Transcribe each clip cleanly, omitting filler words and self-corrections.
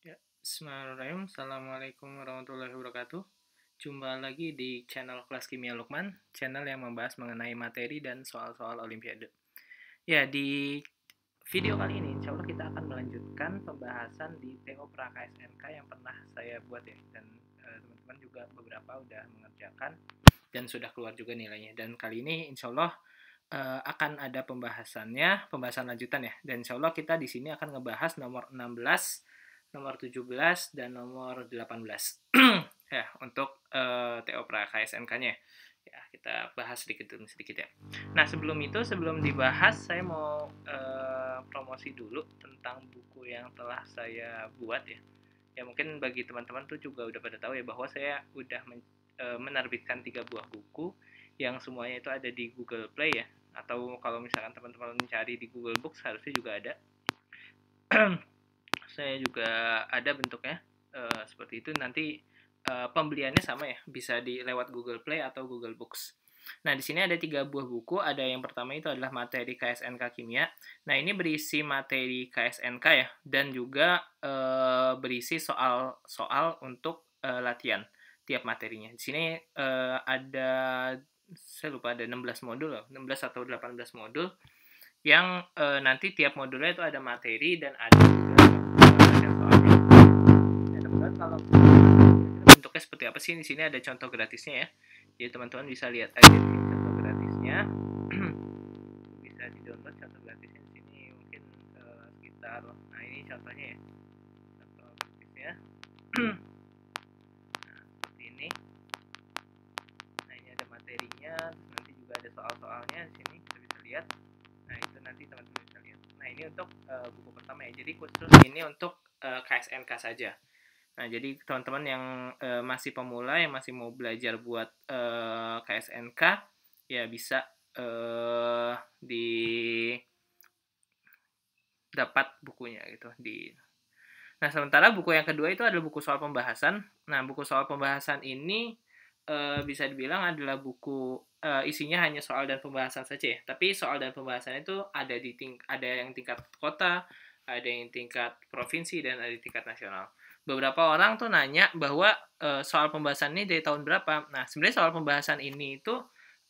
Ya, Bismillahirrahmanirrahim. Assalamualaikum warahmatullahi wabarakatuh. Jumpa lagi di channel Kelas Kimia Lukman, channel yang membahas mengenai materi dan soal-soal Olimpiade. Ya, di video kali ini, insya Allah kita akan melanjutkan pembahasan di TO Pra KSNK yang pernah saya buat ya, dan teman-teman juga beberapa udah mengerjakan dan sudah keluar juga nilainya. Dan kali ini, insya Allah akan ada pembahasan lanjutan ya. Dan insya Allah kita di sini akan ngebahas nomor 16, nomor 17, dan nomor 18. Ya, untuk TO Pra KSNK-nya. Ya, kita bahas sedikit demi sedikit ya. Nah, sebelum dibahas, saya mau promosi dulu tentang buku yang telah saya buat ya. Ya, mungkin bagi teman-teman tuh juga udah pada tahu ya bahwa saya udah menerbitkan 3 buah buku yang semuanya itu ada di Google Play ya, atau kalau misalkan teman-teman mencari di Google Books harusnya juga ada. Saya juga ada bentuknya seperti itu. Nanti pembeliannya sama ya, bisa di lewat Google Play atau Google Books. Nah, di sini ada 3 buah buku. Ada yang pertama itu adalah materi KSNK Kimia. Nah, ini berisi materi KSNK ya, dan juga berisi soal-soal untuk latihan tiap materinya. Di sini ada, saya lupa, ada 16 modul, 16 atau 18 modul, yang nanti tiap modulnya itu ada materi dan ada juga latihan soalnya. Dan teman-teman kalau bentuknya seperti apa sih, di sini ada contoh gratisnya ya. Jadi teman-teman bisa lihat aja di sini contoh gratisnya. Bisa di-download contoh gratisnya di sini, mungkin sekitar, nah ini contohnya ya. Contoh gratisnya. Nah, seperti ini. Nah, ini ada materinya, terus nanti juga ada soal-soalnya di sini kita bisa lihat. Nah, itu nanti teman-teman bisa lihat. Nah, ini untuk buku pertama ya. Jadi khusus ini untuk KSNK saja. Nah, jadi teman-teman yang masih pemula, yang masih mau belajar buat KSNK, ya bisa di dapat bukunya gitu di. Nah, sementara buku yang kedua itu adalah buku soal pembahasan. Nah, buku soal pembahasan ini bisa dibilang adalah buku isinya hanya soal dan pembahasan saja ya. Tapi soal dan pembahasan itu ada yang tingkat kota, ada yang tingkat provinsi, dan ada di tingkat nasional. Beberapa orang tuh nanya bahwa soal pembahasan ini dari tahun berapa. Nah, sebenarnya soal pembahasan ini itu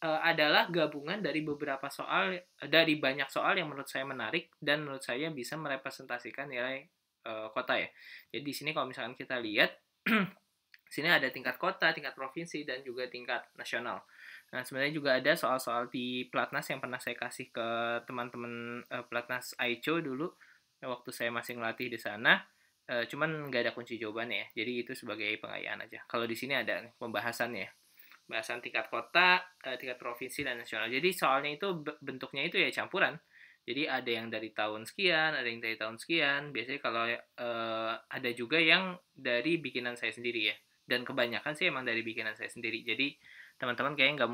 adalah gabungan dari beberapa soal, dari banyak soal yang menurut saya menarik dan menurut saya bisa merepresentasikan nilai kota ya. Jadi di sini kalau misalkan kita lihat sini ada tingkat kota, tingkat provinsi, dan juga tingkat nasional. Nah, sebenarnya juga ada soal-soal di Platnas yang pernah saya kasih ke teman-teman Platnas Aico dulu waktu saya masih ngelatih di sana. Cuman nggak ada kunci jawabannya ya. Jadi itu sebagai pengayaan aja. Kalau di sini ada pembahasannya. Bahasan tingkat kota, tingkat provinsi, dan nasional. Jadi soalnya itu bentuknya itu ya campuran. Jadi ada yang dari tahun sekian, ada yang dari tahun sekian. Biasanya kalau ada juga yang dari bikinan saya sendiri ya. Dan kebanyakan sih emang dari bikinan saya sendiri. Jadi teman-teman kayaknya nggak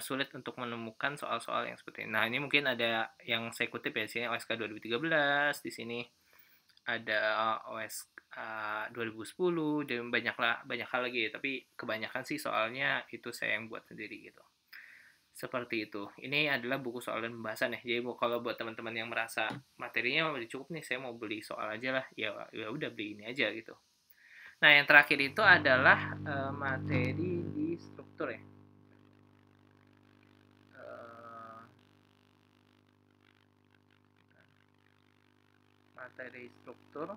sulit untuk menemukan soal-soal yang seperti ini. Nah, ini mungkin ada yang saya kutip ya, di sini OSK 2013, di sini ada OS 2010, dan banyak hal lagi ya, tapi kebanyakan sih soalnya itu saya yang buat sendiri gitu. Seperti itu. Ini adalah buku soal dan pembahasan ya. Jadi kalau buat teman-teman yang merasa materinya udah cukup nih, saya mau beli soal aja lah, ya ya udah beli ini aja gitu. Nah, yang terakhir itu adalah materi di struktur ya. Materi struktur.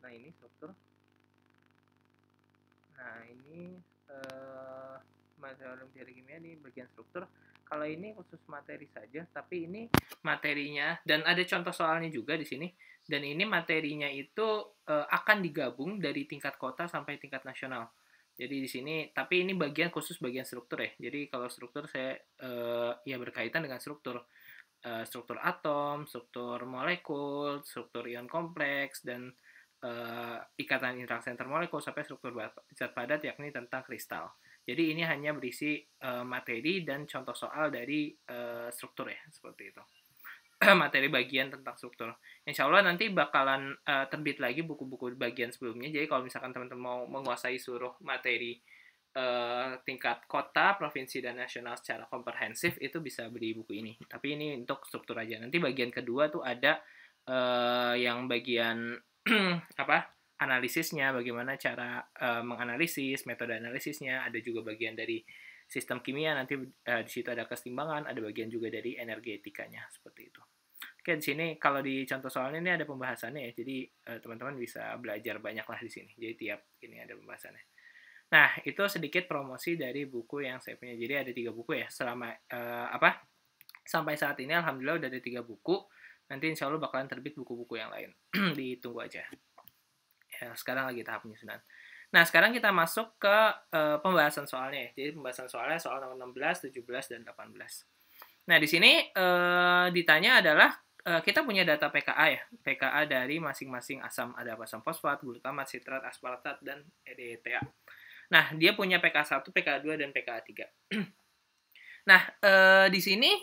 Nah ini struktur. Nah, ini materi Olimpiade Kimia di bagian struktur. Kalau ini khusus materi saja, tapi ini materinya dan ada contoh soalnya juga di sini. Dan ini materinya itu akan digabung dari tingkat kota sampai tingkat nasional. Jadi di sini, tapi ini khusus bagian struktur ya. Jadi kalau struktur saya ya berkaitan dengan struktur atom, struktur molekul, struktur ion kompleks, dan ikatan interaksi antar molekul sampai struktur zat padat yakni tentang kristal. Jadi ini hanya berisi materi dan contoh soal dari struktur ya, seperti itu. Materi bagian tentang struktur. Insya Allah nanti bakalan terbit lagi buku-buku bagian sebelumnya. Jadi kalau misalkan teman-teman mau menguasai seluruh materi tingkat kota, provinsi, dan nasional secara komprehensif, itu bisa beli buku ini. Tapi ini untuk struktur aja. Nanti bagian kedua tuh ada yang bagian apa analisisnya, bagaimana cara menganalisis, metode analisisnya, ada juga bagian dari sistem kimia, nanti di situ ada keseimbangan, ada bagian juga dari energetikanya, seperti itu. Oke, di sini kalau di contoh soalnya ini ada pembahasannya ya, jadi teman-teman bisa belajar banyak lah di sini. Jadi tiap ini ada pembahasannya. Nah, itu sedikit promosi dari buku yang saya punya. Jadi ada 3 buku ya, selama sampai saat ini alhamdulillah udah ada 3 buku. Nanti insya Allah bakalan terbit buku-buku yang lain. Ditunggu aja. Ya, sekarang lagi tahap penyusunan. Nah, sekarang kita masuk ke pembahasan soalnya ya. Jadi pembahasan soalnya soal nomor 16, 17, dan 18. Nah, di sini ditanya adalah kita punya data PKA ya. PKA dari masing-masing asam. Ada asam fosfat, glutamat, sitrat, aspartat, dan EDTA. Nah, dia punya PKA 1, PKA 2, dan PKA 3. Nah, di sini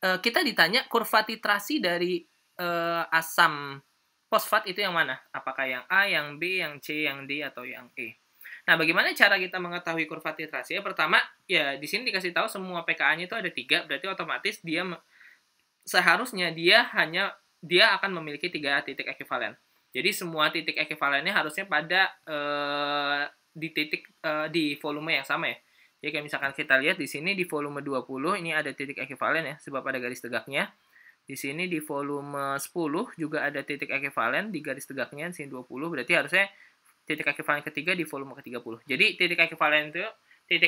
kita ditanya kurva titrasi dari asam fosfat itu yang mana? Apakah yang A, yang B, yang C, yang D, atau yang E? Nah, bagaimana cara kita mengetahui kurva titrasi? Pertama, ya di sini dikasih tahu semua PKA-nya itu ada 3, berarti otomatis dia seharusnya dia akan memiliki 3 titik ekivalen. Jadi semua titik ekivalennya harusnya pada di titik di volume yang sama ya. Jadi kayak misalkan kita lihat di sini di volume 20 ini ada titik ekivalen ya, sebab ada garis tegaknya. Di sini di volume 10 juga ada titik ekivalen di garis tegaknya, di sini 20, berarti harusnya titik ekivalen ketiga di volume ke-30. Jadi titik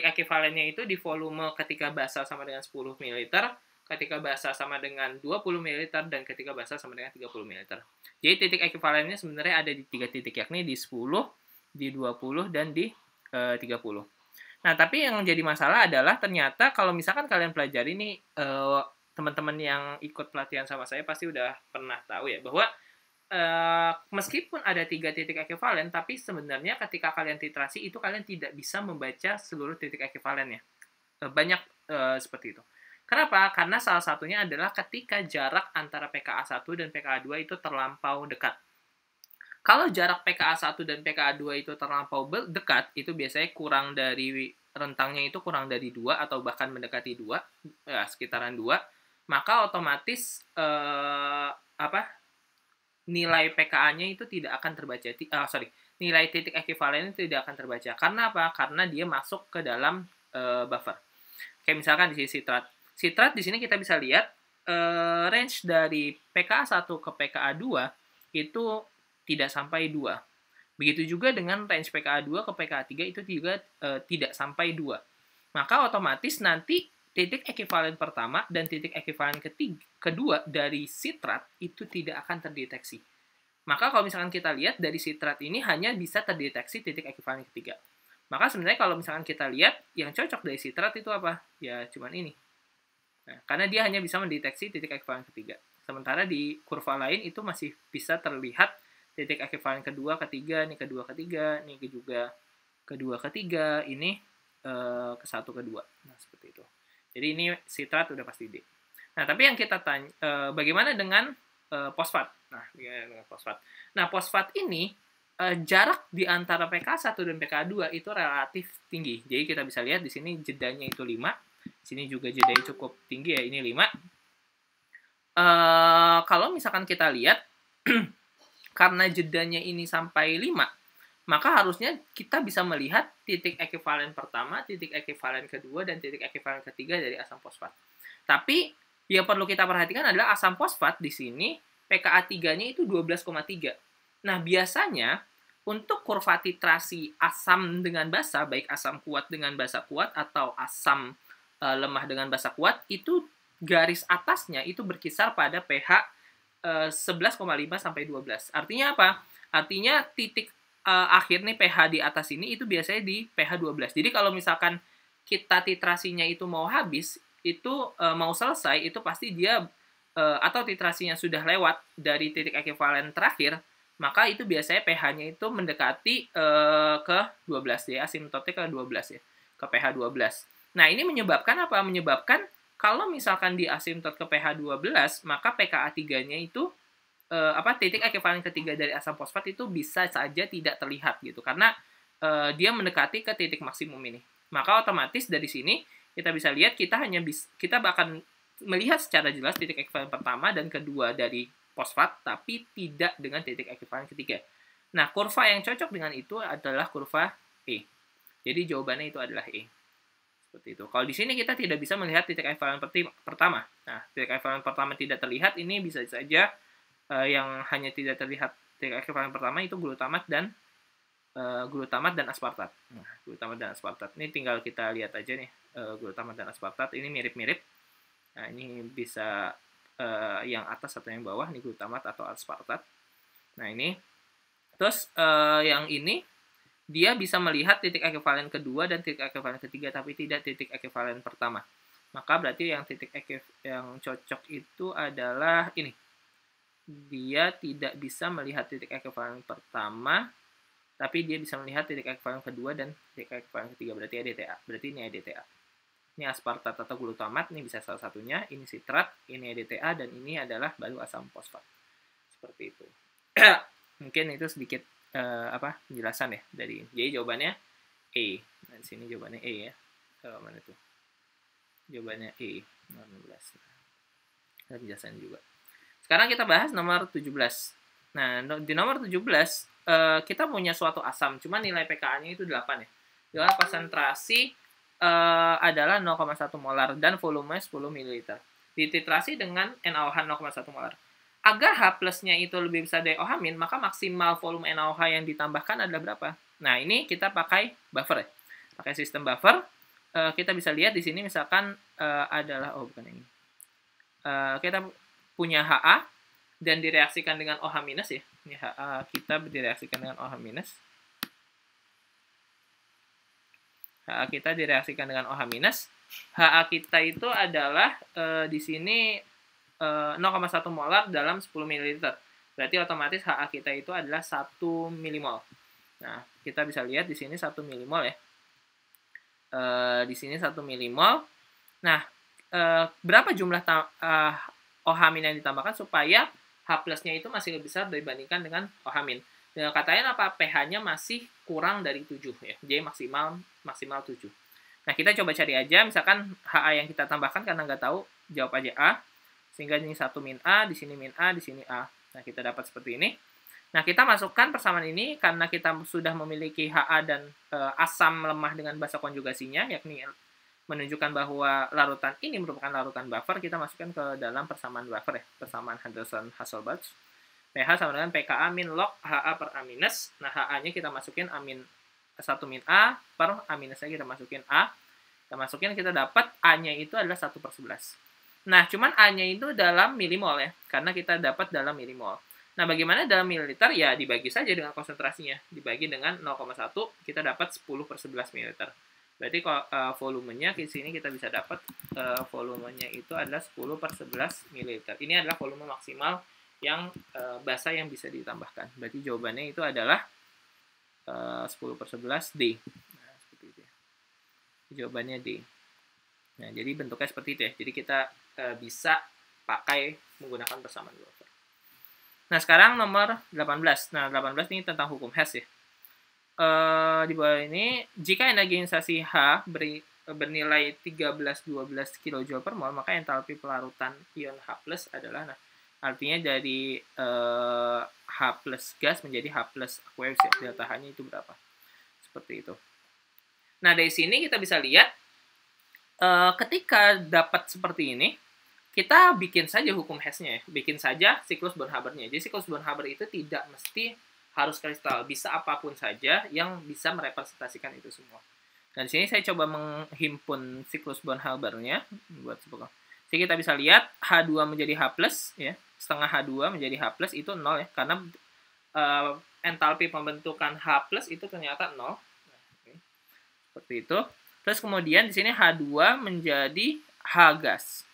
ekivalennya itu di volume ketika basa sama dengan 10 ml, ketika basa sama dengan 20 ml, dan ketika basa sama dengan 30 ml. Jadi titik ekivalennya sebenarnya ada di 3 titik, yakni di 10, di 20, dan di 30. Nah, tapi yang jadi masalah adalah ternyata kalau misalkan kalian pelajari ini, teman-teman yang ikut pelatihan sama saya pasti udah pernah tahu ya, bahwa meskipun ada 3 titik ekivalen, tapi sebenarnya ketika kalian titrasi itu kalian tidak bisa membaca seluruh titik ekivalennya. Banyak seperti itu. Kenapa? Karena salah satunya adalah ketika jarak antara PKA 1 dan PKA 2 itu terlampau dekat. Kalau jarak PKA 1 dan PKA 2 itu terlampau dekat, itu biasanya kurang dari rentangnya itu kurang dari 2 atau bahkan mendekati 2, ya, sekitaran 2, maka otomatis nilai PKA-nya itu tidak akan terbaca. Nilai titik ekivalen itu tidak akan terbaca. Karena apa? Karena dia masuk ke dalam buffer. Kayak misalkan di sini sitrat. Sitrat di sini kita bisa lihat range dari PKA 1 ke PKA 2 itu tidak sampai 2. Begitu juga dengan range PKA 2 ke PKA 3 itu juga tidak sampai 2. Maka otomatis nanti titik ekivalen pertama dan titik ekivalen kedua dari sitrat itu tidak akan terdeteksi. Maka kalau misalkan kita lihat dari sitrat ini hanya bisa terdeteksi titik ekivalen ketiga. Maka sebenarnya kalau misalkan kita lihat yang cocok dari sitrat itu apa? Ya cuman ini. Nah, karena dia hanya bisa mendeteksi titik ekivalen ketiga. Sementara di kurva lain itu masih bisa terlihat titik ekivalen kedua, ketiga, ini kedua, ketiga, ini juga kedua, ketiga, ini ke satu, kedua. Nah, seperti itu. Jadi ini sitrat udah pasti D. Nah, tapi yang kita tanya, bagaimana dengan fosfat? Nah, dengan fosfat. Nah, fosfat ini jarak di antara PKA 1 dan PKA 2 itu relatif tinggi. Jadi kita bisa lihat di sini jedanya itu 5. Di sini juga jedanya cukup tinggi ya, ini 5. Kalau misalkan kita lihat karena jedanya ini sampai 5, maka harusnya kita bisa melihat titik ekivalen pertama, titik ekivalen kedua, dan titik ekivalen ketiga dari asam fosfat. Tapi yang perlu kita perhatikan adalah asam fosfat di sini PKA 3-nya itu 12,3. Nah, biasanya untuk kurva titrasi asam dengan basa, baik asam kuat dengan basa kuat atau asam lemah dengan basa kuat, itu garis atasnya itu berkisar pada pH 11,5 sampai 12. Artinya apa? Artinya titik akhir nih pH di atas ini itu biasanya di pH 12. Jadi kalau misalkan kita titrasinya itu mau habis, itu mau selesai, itu pasti dia atau titrasinya sudah lewat dari titik ekivalen terakhir, maka itu biasanya pH-nya itu mendekati ke 12 ya, asimtotnya ke 12 ya, ke pH 12. Nah, ini menyebabkan apa? Menyebabkan kalau misalkan di asimtot ke pH 12, maka PKA 3-nya itu titik ekivalen ketiga dari asam fosfat itu bisa saja tidak terlihat gitu karena dia mendekati ke titik maksimum ini. Maka otomatis dari sini kita bisa lihat kita bahkan melihat secara jelas titik ekivalen pertama dan kedua dari fosfat, tapi tidak dengan titik ekuivalen ketiga. Nah, kurva yang cocok dengan itu adalah kurva E. Jadi jawabannya itu adalah E. Seperti itu. Kalau di sini kita tidak bisa melihat titik ekuivalen pertama. Nah, titik ekuivalen pertama tidak terlihat, ini bisa saja yang hanya tidak terlihat titik ekuivalen pertama itu glutamat dan aspartat. Nah, glutamat dan aspartat. Ini tinggal kita lihat aja nih, glutamat dan aspartat ini mirip-mirip. Nah, ini bisa yang atas atau yang bawah, ini glutamat atau aspartat. Nah, ini. Terus yang ini dia bisa melihat titik ekuivalen kedua dan titik ekuivalen ketiga, tapi tidak titik ekuivalen pertama. Maka berarti yang yang cocok itu adalah ini. Dia tidak bisa melihat titik ekuivalen pertama, tapi dia bisa melihat titik ekuivalen kedua dan titik ekuivalen ketiga. Berarti EDTA. Berarti ini EDTA. Ini aspartat atau glutamat, ini bisa salah satunya. Ini sitrat, ini EDTA, dan ini adalah baru asam fosfat. Seperti itu. Mungkin itu sedikit penjelasan ya dari. Jadi jawabannya E. Nah, di sini jawabannya E ya. Mana itu? Jawabannya E. 16. Ada penjelasan juga. Sekarang kita bahas nomor 17. Nah, di nomor 17 kita punya suatu asam, cuma nilai pKa-nya itu 8 ya. Dengan konsentrasi adalah 0,1 molar dan volume 10 ml. Dititrasi dengan NaOH 0,1 molar. Agar H plusnya itu lebih besar dari OH min, maka maksimal volume NaOH yang ditambahkan adalah berapa? Nah, ini kita pakai buffer ya. Pakai sistem buffer. Kita bisa lihat di sini misalkan adalah, bukan ini. Kita punya Ha dan direaksikan dengan OH minus ya. Ini Ha kita direaksikan dengan OH minus. Ha kita direaksikan dengan OH minus. Ha kita itu adalah di sini 0,1 molar dalam 10 ml. Berarti otomatis Ha kita itu adalah 1 milimol. Nah, kita bisa lihat di sini 1 milimol ya. Di sini 1 milimol. Nah, berapa jumlah OH min yang ditambahkan supaya H plusnya itu masih lebih besar dibandingkan dengan OH min. Dengan kata lain apa? pH-nya masih kurang dari 7 ya. Jadi maksimal 7. Nah, kita coba cari aja misalkan Ha yang kita tambahkan karena nggak tahu, jawab aja A. Sehingga ini 1 min A, di sini min A, di sini A. Nah, kita dapat seperti ini. Nah, kita masukkan persamaan ini karena kita sudah memiliki Ha dan asam lemah dengan basa konjugasinya, yakni menunjukkan bahwa larutan ini merupakan larutan buffer, kita masukkan ke dalam persamaan buffer ya, persamaan Henderson-Hasselbalch. pH sama dengan pKa min log Ha per A minus. Nah, Ha-nya kita masukin 1 min A per A minusnya kita masukin A. Kita dapat A-nya itu adalah 1/11. Nah, cuman A-nya itu dalam milimol ya, karena kita dapat dalam milimol. Nah, bagaimana dalam mililiter? Ya, dibagi saja dengan konsentrasinya. Dibagi dengan 0,1, kita dapat 10/11 mililiter. Berarti kalau volumenya di sini kita bisa dapat volumenya itu adalah 10/11 mililiter. Ini adalah volume maksimal yang basa yang bisa ditambahkan. Berarti jawabannya itu adalah 10/11 D. Nah, seperti itu ya. Jawabannya D. Nah, jadi bentuknya seperti itu ya. Jadi kita bisa pakai menggunakan persamaan buffer. Nah, sekarang nomor 18. Nah, 18 ini tentang hukum Hess ya. Di bawah ini, jika energi ionisasi H bernilai 13-12 kJ per mol, maka entalpi pelarutan ion H plus adalah, nah, artinya dari H plus gas menjadi H plus aqueous ya. Delta H-nya itu berapa? Seperti itu. Nah, dari sini kita bisa lihat, ketika dapat seperti ini, kita bikin saja hukum Hess-nya ya. Bikin saja siklus Born-Haber-nya. Jadi siklus Born-Haber itu tidak mesti harus kristal. Bisa apapun saja yang bisa merepresentasikan itu semua. Dan di sini saya coba menghimpun siklus Born-Haber-nya. Jadi kita bisa lihat H2 menjadi H+, ya. Setengah H2 menjadi H+, itu 0 ya. Karena entalpi pembentukan H+ itu ternyata 0. Nah, okay. Seperti itu. Terus kemudian di sini H2 menjadi H gas.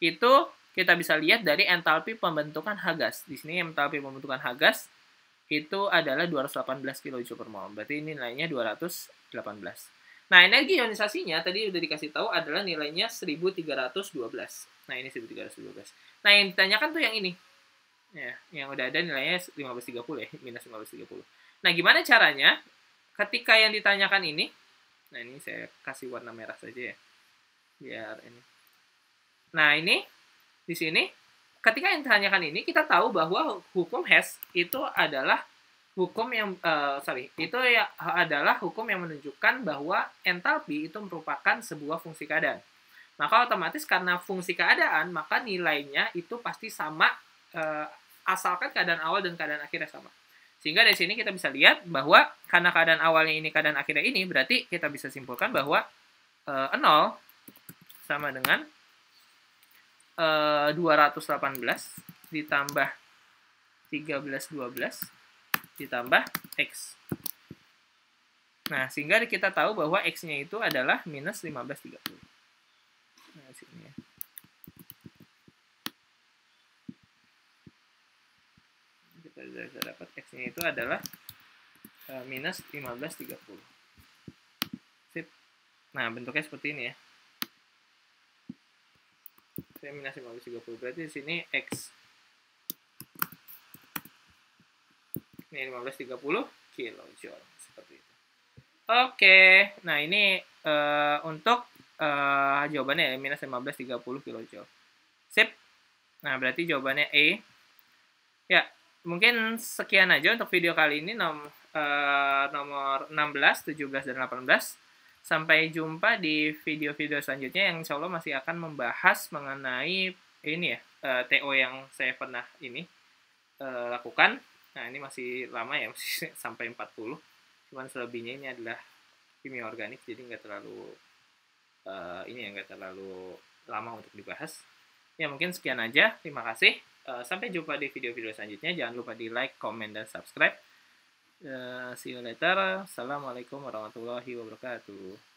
Itu kita bisa lihat dari entalpi pembentukan H gas. Di sini entalpi pembentukan H gas itu adalah 218 kJ per mol. Berarti ini nilainya 218. Nah, energi ionisasinya tadi udah dikasih tahu adalah nilainya 1312. Nah, ini 1312. Nah, yang ditanyakan tuh yang ini. Ya, yang udah ada nilainya 1530 ya, minus 1530. Nah, gimana caranya ketika yang ditanyakan ini? Nah, ini saya kasih warna merah saja ya. Biar ini. Nah, ini di sini ketika yang ditanyakan ini, kita tahu bahwa hukum Hess itu adalah hukum yang itu ya adalah hukum yang menunjukkan bahwa entalpi itu merupakan sebuah fungsi keadaan. Maka otomatis karena fungsi keadaan, maka nilainya itu pasti sama asalkan keadaan awal dan keadaan akhirnya sama. Sehingga dari sini kita bisa lihat bahwa karena keadaan awalnya ini, keadaan akhirnya ini, berarti kita bisa simpulkan bahwa 0 sama dengan 218 ditambah 1312 ditambah X. Nah, sehingga kita tahu bahwa X-nya itu adalah minus 1530. Nah, sini ya. Kita bisa dapat X-nya itu adalah minus 1530. Sip. Nah, bentuknya seperti ini ya. Minus 1530, berarti di sini X ini 1530 kilojoule seperti itu. Oke, nah ini untuk jawabannya ya, minus 1530 kilojoule. Sip. Nah, berarti jawabannya E. Ya, mungkin sekian aja untuk video kali ini, nomor 16, 17, dan 18. Sampai jumpa di video-video selanjutnya yang insya Allah masih akan membahas mengenai ini ya, TO yang saya pernah ini lakukan. Nah, ini masih lama ya, masih sampai 40. Cuman selebihnya ini adalah kimia organik, jadi nggak terlalu nggak terlalu lama untuk dibahas. Ya, mungkin sekian aja. Terima kasih. Sampai jumpa di video-video selanjutnya. Jangan lupa di like, comment, dan subscribe. See you later. Assalamualaikum warahmatullahi wabarakatuh.